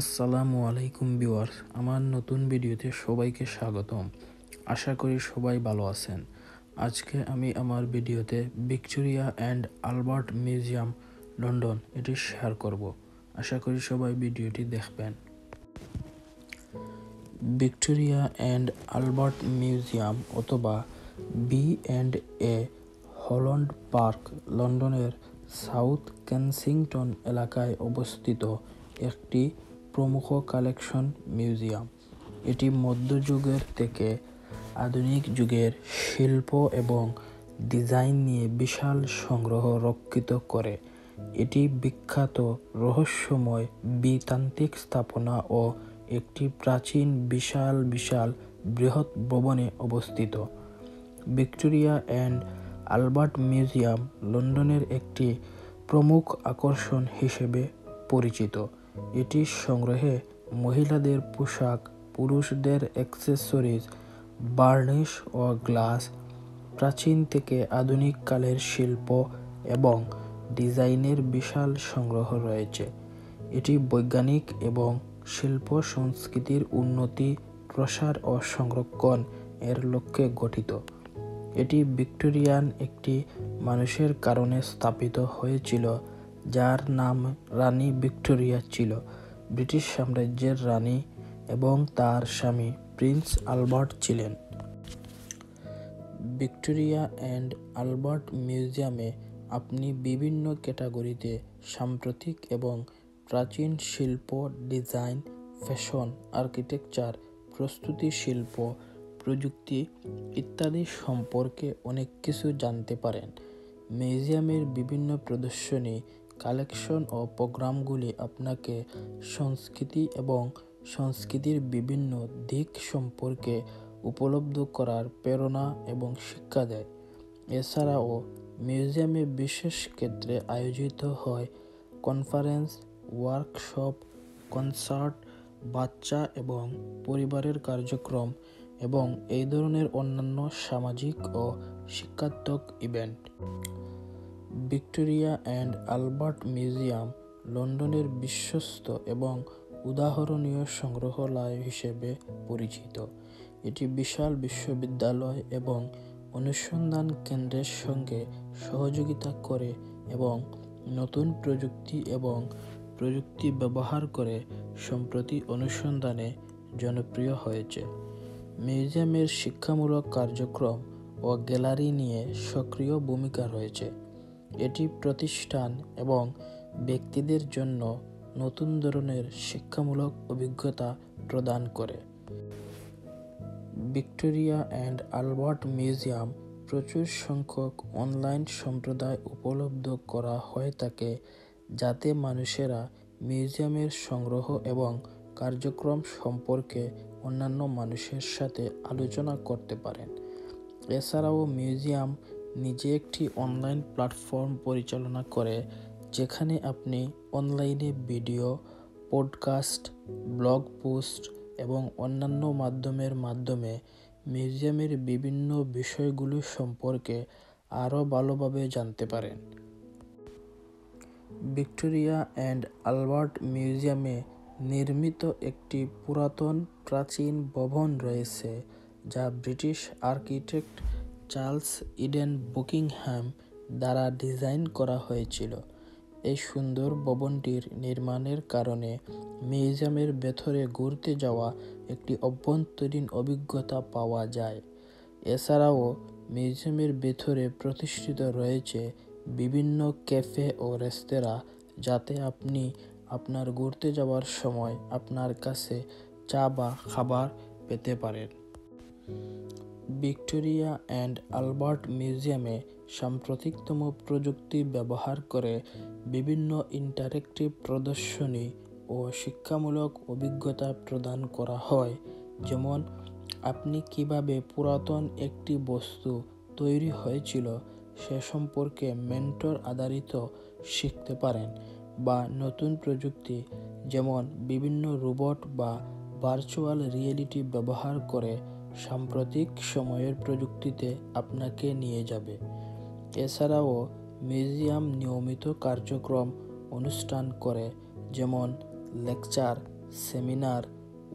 আসসালামু আলাইকুম ভিউয়ার্স, আমার নতুন ভিডিওতে সবাইকে স্বাগতম। আশা করি সবাই ভালো আছেন। আজকে আমি আমার ভিডিওতে Victoria and Albert museum London এটি শেয়ার করব। আশা করি সবাই ভিডিওটি দেখবেন। ভিক্টোরিয়া অ্যান্ড আলবার্ট মিউজিয়াম অথবা B&A হল্যান্ড পার্ক লন্ডনের সাউথ কেনসিংটন এলাকায় অবস্থিত একটি প্রমুখ কালেকশন মিউজিয়াম। এটি মধ্যযুগের থেকে আধুনিক যুগের শিল্প এবং ডিজাইন নিয়ে বিশাল সংগ্রহ রক্ষিত করে। এটি বিখ্যাত রহস্যময় বিতান্ত্রিক স্থাপনা ও একটি প্রাচীন বিশাল বৃহৎ ভবনে অবস্থিত। ভিক্টোরিয়া অ্যান্ড আলবার্ট মিউজিয়াম লন্ডনের একটি প্রমুখ আকর্ষণ হিসেবে পরিচিত। এটি সংগ্রহে মহিলাদের পোশাক, পুরুষদের অ্যাক্সেসরিজ, বার্নিশ ও গ্লাস, প্রাচীন থেকে আধুনিক কালের শিল্প এবং ডিজাইনের বিশাল সংগ্রহ রয়েছে। এটি বৈজ্ঞানিক এবং শিল্প সংস্কৃতির উন্নতি, প্রসার ও সংরক্ষণ এর লক্ষ্যে গঠিত। এটি ভিক্টোরিয়ান একটি মানুষের কারণে স্থাপিত হয়েছিল, যার নাম রানী ভিক্টোরিয়া ছিল, ব্রিটিশ সাম্রাজ্যের রানী, এবং তার স্বামী প্রিন্স আলবার্ট ছিলেন। ভিক্টোরিয়া অ্যান্ড আলবার্ট মিউজিয়ামে আপনি বিভিন্ন ক্যাটাগরিতে সাম্প্রতিক এবং প্রাচীন শিল্প, ডিজাইন, ফ্যাশন, আর্কিটেকচার, প্রস্তুতি শিল্প, প্রযুক্তি ইত্যাদি সম্পর্কে অনেক কিছু জানতে পারেন। মিউজিয়ামের বিভিন্ন প্রদর্শনী, কালেকশন ও প্রোগ্রামগুলি আপনাকে সংস্কৃতি এবং সংস্কৃতির বিভিন্ন দিক সম্পর্কে উপলব্ধ করার প্রেরণা এবং শিক্ষা দেয়। এছাড়াও মিউজিয়ামে বিশেষ ক্ষেত্রে আয়োজিত হয় কনফারেন্স, ওয়ার্কশপ, কনসার্ট, বাচ্চা এবং পরিবারের কার্যক্রম এবং এই ধরনের অন্যান্য সামাজিক ও শিক্ষাত্মক event. Victoria and Albert museum লন্ডনের বিশ্বস্ত এবং উদাহরণীয় সংগ্রহালয় হিসেবে পরিচিত। এটি বিশাল বিশ্ববিদ্যালয় এবং অনুসন্ধান কেন্দ্রের সঙ্গে সহযোগিতা করে এবং নতুন প্রযুক্তি ব্যবহার করে সম্প্রতি অনুসন্ধানে জনপ্রিয় হয়েছে। মিউজিয়ামের শিক্ষামূলক কার্যক্রম ও গ্যালারি নিয়ে সক্রিয় ভূমিকা রয়েছে। এটি প্রতিষ্ঠান এবং ব্যক্তিদের জন্য নতুন ধরনের শিক্ষামূলক অভিজ্ঞতা প্রদান করে। ভিক্টোরিয়া অ্যান্ড আলবার্ট মিউজিয়াম প্রচুর সংখ্যক অনলাইন সম্প্রদায় উপলব্ধ করা হয়ে থাকে, যাতে মানুষেরা মিউজিয়ামের সংগ্রহ এবং কার্যক্রম সম্পর্কে অন্যান্য মানুষের সাথে আলোচনা করতে পারেন। এছাড়াও মিউজিয়াম নিজে একটি অনলাইন প্ল্যাটফর্ম পরিচালনা করে, যেখানে আপনি অনলাইনে ভিডিও, পডকাস্ট, ব্লগ পোস্ট এবং অন্যান্য মাধ্যমে মিউজিয়ামের বিভিন্ন বিষয়গুলো সম্পর্কে আরও ভালোভাবে জানতে পারেন। ভিক্টোরিয়া অ্যান্ড আলবার্ট মিউজিয়ামে নির্মিত একটি পুরাতন প্রাচীন ভবন রয়েছে, যা ব্রিটিশ আর্কিটেক্ট চার্লস ইডেন বুকিংহ্যাম দ্বারা ডিজাইন করা হয়েছিল। এই সুন্দর ভবনটির নির্মাণের কারণে মিউজিয়ামের ভেতরে ঘুরতে যাওয়া একটি অভ্যন্তরীণ অভিজ্ঞতা পাওয়া যায়। এছাড়াও মিউজিয়ামের ভেতরে প্রতিষ্ঠিত রয়েছে বিভিন্ন ক্যাফে ও রেস্তোরাঁ, যাতে আপনি আপনার ঘুরতে যাওয়ার সময় আপনার কাছে চা বা খাবার পেতে পারেন। ভিক্টোরিয়া অ্যান্ড আলবার্ট মিউজিয়ামে সাম্প্রতিকতম প্রযুক্তি ব্যবহার করে বিভিন্ন ইন্টারেক্টিভ প্রদর্শনী ও শিক্ষামূলক অভিজ্ঞতা প্রদান করা হয়, যেমন আপনি কিভাবে পুরাতন একটি বস্তু তৈরি হয়েছিল সে সম্পর্কে মেন্টর আধারিত শিখতে পারেন, বা নতুন প্রযুক্তি যেমন বিভিন্ন রোবট বা ভার্চুয়াল রিয়েলিটি ব্যবহার করে সাম্প্রতিক সময়ের প্রযুক্তিতে আপনাকে নিয়ে যাবে। এছাড়াও মিউজিয়াম নিয়মিত কার্যক্রম অনুষ্ঠান করে, যেমন লেকচার, সেমিনার,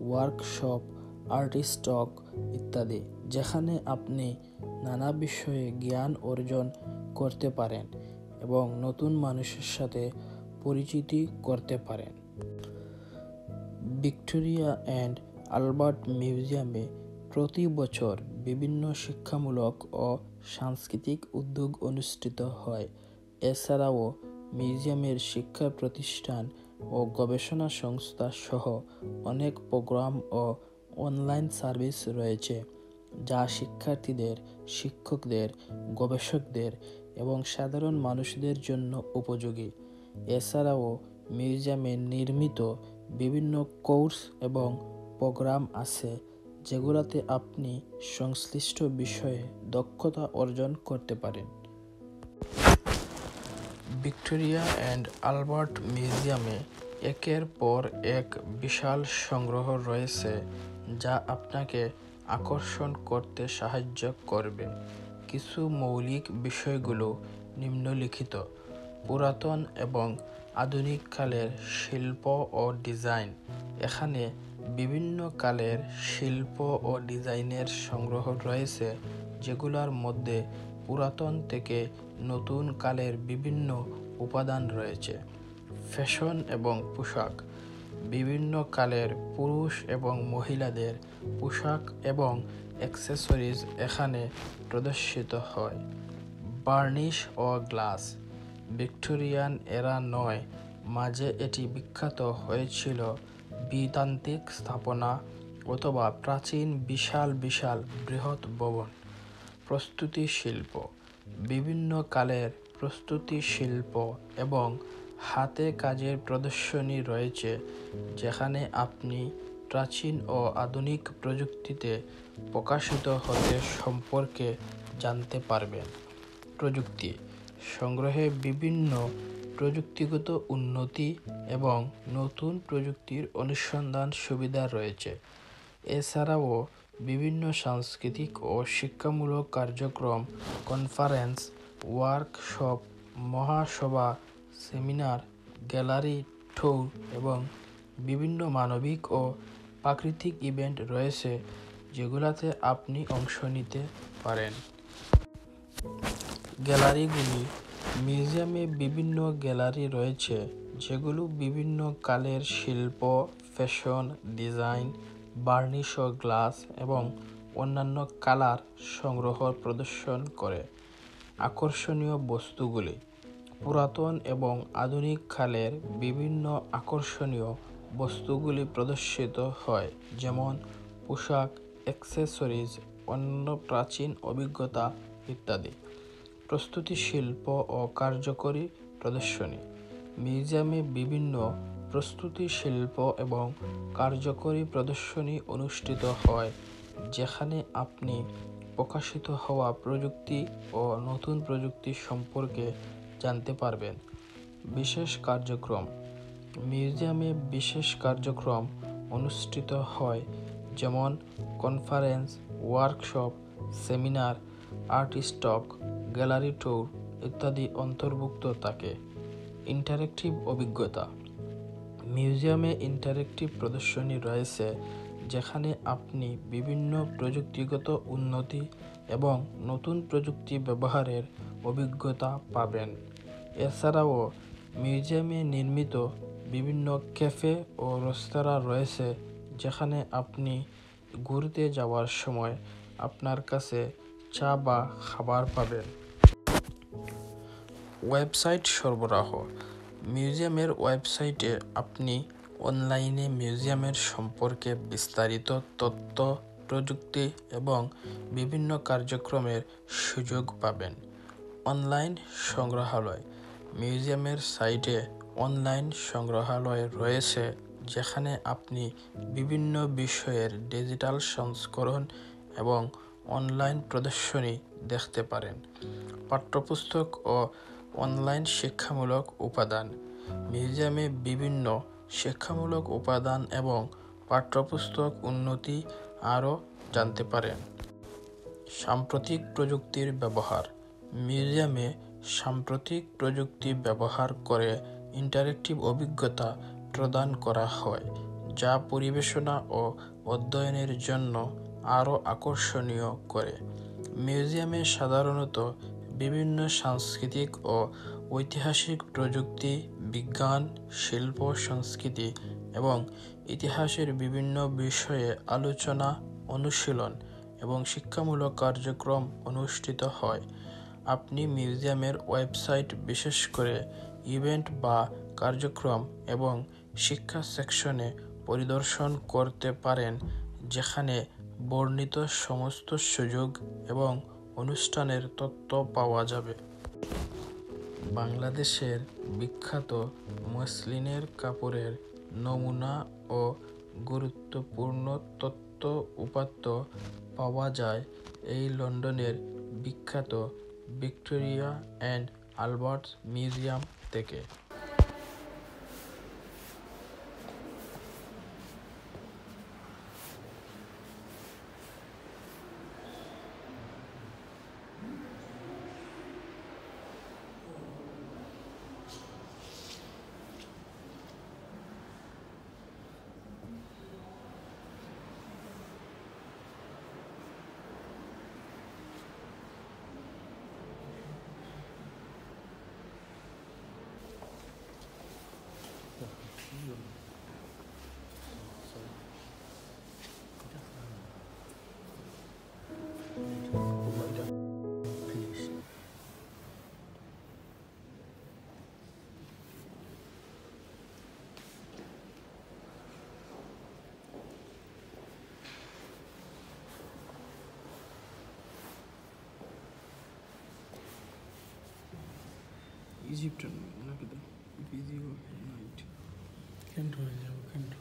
ওয়ার্কশপ, আর্টিস্ট টক ইত্যাদি, যেখানে আপনি নানা বিষয়ে জ্ঞান অর্জন করতে পারেন এবং নতুন মানুষের সাথে পরিচিতি করতে পারেন। ভিক্টোরিয়া অ্যান্ড আলবার্ট মিউজিয়ামে প্রতি বছর বিভিন্ন শিক্ষামূলক ও সাংস্কৃতিক উদ্যোগ অনুষ্ঠিত হয়। এছাড়াও মিউজিয়ামের শিক্ষা প্রতিষ্ঠান ও গবেষণা সংস্থা সহ অনেক প্রোগ্রাম ও অনলাইন সার্ভিস রয়েছে, যা শিক্ষার্থীদের, শিক্ষকদের, গবেষকদের এবং সাধারণ মানুষদের জন্য উপযোগী। এছাড়াও মিউজিয়ামে নির্মিত বিভিন্ন কোর্স এবং প্রোগ্রাম আছে, যেগুলোতে আপনি সংশ্লিষ্ট বিষয়ে দক্ষতা অর্জন করতে পারেন। ভিক্টোরিয়া অ্যান্ড আলবার্ট মিউজিয়ামে একের পর এক বিশাল সংগ্রহ রয়েছে, যা আপনাকে আকর্ষণ করতে সাহায্য করবে। কিছু মৌলিক বিষয়গুলো নিম্নলিখিত: পুরাতন এবং আধুনিক কালের শিল্প ও ডিজাইন। এখানে বিভিন্ন কালের শিল্প ও ডিজাইনের সংগ্রহ রয়েছে, যেগুলোর মধ্যে পুরাতন থেকে নতুন কালের বিভিন্ন উপাদান রয়েছে। ফ্যাশন এবং পোশাক। বিভিন্ন কালের পুরুষ এবং মহিলাদের পোশাক এবং অ্যাক্সেসরিজ এখানে প্রদর্শিত হয়। বার্নিশ ও গ্লাস। ভিক্টোরিয়ান এরা নয়, মাঝে এটি বিখ্যাত হয়েছিল বৈদান্তিক স্থাপনা অথবা প্রাচীন বিশাল বিশাল বৃহৎ ভবন। প্রস্তুতি শিল্প। বিভিন্ন কালের প্রস্তুতি শিল্প এবং হাতে কাজের প্রদর্শনী রয়েছে, যেখানে আপনি প্রাচীন ও আধুনিক প্রযুক্তিতে প্রকাশিত হতে সম্পর্কে জানতে পারবেন। প্রযুক্তি সংগ্রহে বিভিন্ন প্রযুক্তিগত উন্নতি এবং নতুন প্রযুক্তির অনুসন্ধান সুবিধা রয়েছে। এছাড়াও বিভিন্ন সাংস্কৃতিক ও শিক্ষামূলক কার্যক্রম, কনফারেন্স, ওয়ার্কশপ, মহাসভা, সেমিনার, গ্যালারি ট্যুর এবং বিভিন্ন মানবিক ও প্রাকৃতিক ইভেন্ট রয়েছে, যেগুলোতে আপনি অংশ নিতে পারেন। গ্যালারিগুলি। মিউজিয়ামে বিভিন্ন গ্যালারি রয়েছে, যেগুলো বিভিন্ন কালের শিল্প, ফ্যাশন, ডিজাইন, বার্নিশ ও গ্লাস এবং অন্যান্য কালার সংগ্রহ প্রদর্শন করে। আকর্ষণীয় বস্তুগুলি। পুরাতন এবং আধুনিক কালের বিভিন্ন আকর্ষণীয় বস্তুগুলি প্রদর্শিত হয়, যেমন পোশাক, অ্যাক্সেসরিজ, অন্যান্য প্রাচীন অভিজ্ঞতা ইত্যাদি। প্রস্তুতি শিল্প ও কার্যকরী প্রদর্শনী। মিউজিয়ামে বিভিন্ন প্রস্তুতি শিল্প এবং কার্যকরী প্রদর্শনী অনুষ্ঠিত হয়, যেখানে আপনি প্রকাশিত হওয়া প্রযুক্তি ও নতুন প্রযুক্তি সম্পর্কে জানতে পারবেন। বিশেষ কার্যক্রম। মিউজিয়ামে বিশেষ কার্যক্রম অনুষ্ঠিত হয়, যেমন কনফারেন্স, ওয়ার্কশপ, সেমিনার, আর্টিস্ট টক, গ্যালারি ট্যুর ইত্যাদি অন্তর্ভুক্ত থাকে। ইন্টারেক্টিভ অভিজ্ঞতা। মিউজিয়ামে ইন্টারেক্টিভ প্রদর্শনী রয়েছে, যেখানে আপনি বিভিন্ন প্রযুক্তিগত উন্নতি এবং নতুন প্রযুক্তি ব্যবহারের অভিজ্ঞতা পাবেন। এছাড়াও মিউজিয়ামে নির্মিত বিভিন্ন ক্যাফে ও রেস্তোরাঁ রয়েছে, যেখানে আপনি ঘুরতে যাওয়ার সময় আপনার কাছে চা বা খাবার পাবেন। ওয়েবসাইট সরবরাহ। মিউজিয়ামের ওয়েবসাইটে আপনি অনলাইনে মিউজিয়ামের সম্পর্কে বিস্তারিত তথ্য, প্রযুক্তি এবং বিভিন্ন কার্যক্রমের সুযোগ পাবেন। অনলাইন সংগ্রহালয়। মিউজিয়ামের সাইটে অনলাইন সংগ্রহালয় রয়েছে, যেখানে আপনি বিভিন্ন বিষয়ের ডিজিটাল সংস্করণ এবং অনলাইন প্রদর্শনী দেখতে পারেন। পাঠ্যপুস্তক ও অনলাইন শিক্ষামূলক উপাদান। মিউজিয়ামে বিভিন্ন শিক্ষামূলক উপাদান এবং পাঠ্যপুস্তক উন্নতি আরও জানতে পারেন। সাম্প্রতিক প্রযুক্তির ব্যবহার। মিউজিয়ামে সাম্প্রতিক প্রযুক্তি ব্যবহার করে ইন্টারেক্টিভ অভিজ্ঞতা প্রদান করা হয়, যা পরিবেশনা ও অধ্যয়নের জন্য আরও আকর্ষণীয় করে। মিউজিয়ামে সাধারণত বিভিন্ন সাংস্কৃতিক ও ঐতিহাসিক প্রযুক্তি, বিজ্ঞান, শিল্প, সংস্কৃতি এবং ইতিহাসের বিভিন্ন বিষয়ে আলোচনা, অনুশীলন এবং শিক্ষামূলক কার্যক্রম অনুষ্ঠিত হয়। আপনি মিউজিয়ামের ওয়েবসাইট, বিশেষ করে ইভেন্ট বা কার্যক্রম এবং শিক্ষা সেকশনে পরিদর্শন করতে পারেন, যেখানে বর্ণিত সমস্ত সুযোগ এবং অনুষ্ঠানের তথ্য পাওয়া যাবে। বাংলাদেশের বিখ্যাত মসলিনের কাপড়ের নমুনা ও গুরুত্বপূর্ণ তথ্য উপাত্ত পাওয়া যায় এই লন্ডনের বিখ্যাত ভিক্টোরিয়া অ্যান্ড আলবার্ট মিউজিয়াম থেকে। ইজিপ্টের নাকি তো ভিডিও নাইট কেন্ট হয়ে যাবো কেন্ট।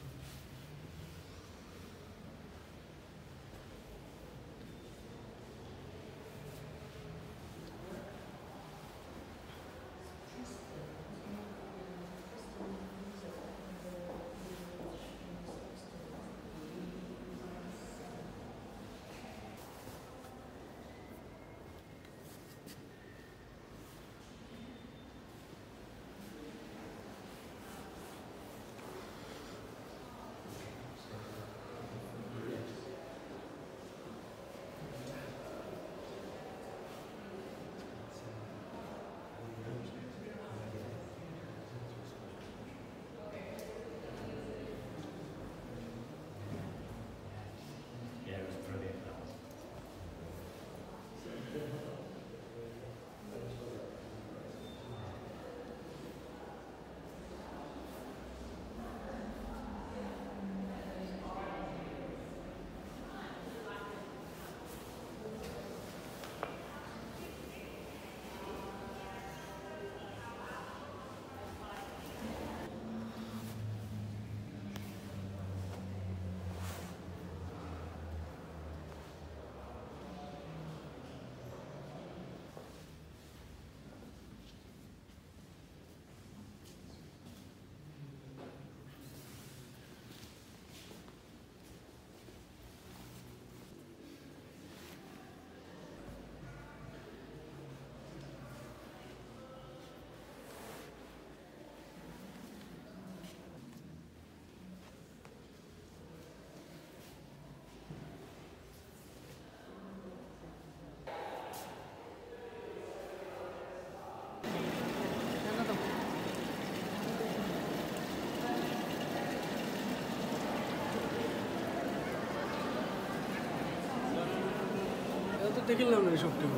দেখলাম না সবটুকু।